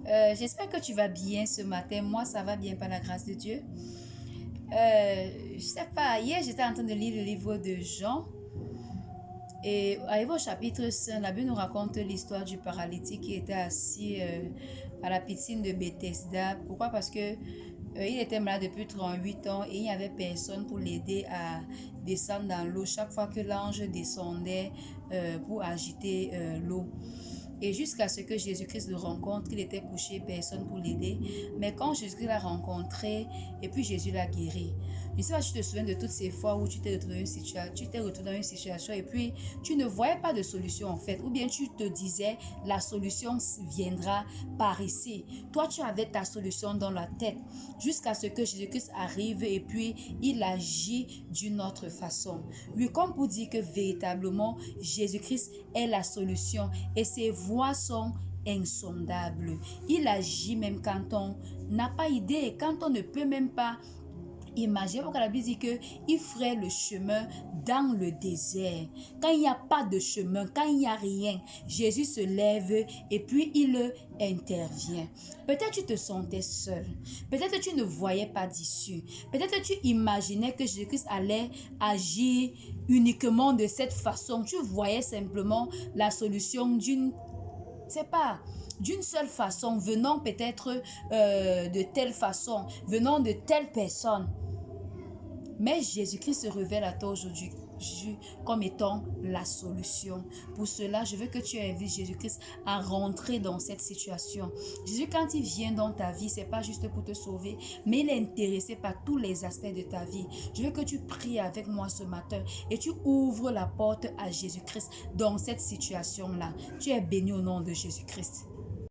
J'espère que tu vas bien ce matin. Moi, ça va bien par la grâce de Dieu. Je sais pas, hier j'étais en train de lire le livre de Jean. Et arrivé au chapitre 5, la Bible nous raconte l'histoire du paralytique qui était assis à la piscine de Bethesda. Pourquoi? Parce que il était malade depuis 38 ans et il n'y avait personne pour l'aider à descendre dans l'eau chaque fois que l'ange descendait pour agiter l'eau. Et jusqu'à ce que Jésus-Christ le rencontre, il était couché, personne pour l'aider. Mais quand Jésus-Christ l'a rencontré, et puis Jésus l'a guéri. Je ne sais pas si tu te souviens de toutes ces fois où tu t'es retrouvé dans une situation et puis tu ne voyais pas de solution en fait. Ou bien tu te disais, la solution viendra par ici. Toi, tu avais ta solution dans la tête. Jusqu'à ce que Jésus-Christ arrive et puis il agit d'une autre façon. Oui, comme pour dire que véritablement, Jésus-Christ est la solution et ses voies sont insondables. Il agit même quand on n'a pas idée, quand on ne peut même pas imaginer. Pourquoi la Bible dit qu'il ferait le chemin dans le désert. Quand il n'y a pas de chemin, quand il n'y a rien, Jésus se lève et puis il intervient. Peut-être tu te sentais seul. Peut-être tu ne voyais pas d'issue. Peut-être tu imaginais que Jésus-Christ allait agir uniquement de cette façon. Tu voyais simplement la solution d'une seule façon, venant peut-être de telle façon, venant de telle personne. Mais Jésus-Christ se révèle à toi aujourd'hui comme étant la solution. Pour cela, je veux que tu invites Jésus-Christ à rentrer dans cette situation. Jésus, quand il vient dans ta vie, c'est pas juste pour te sauver, mais il est intéressé par tous les aspects de ta vie. Je veux que tu pries avec moi ce matin et tu ouvres la porte à Jésus-Christ dans cette situation-là. Tu es béni au nom de Jésus-Christ.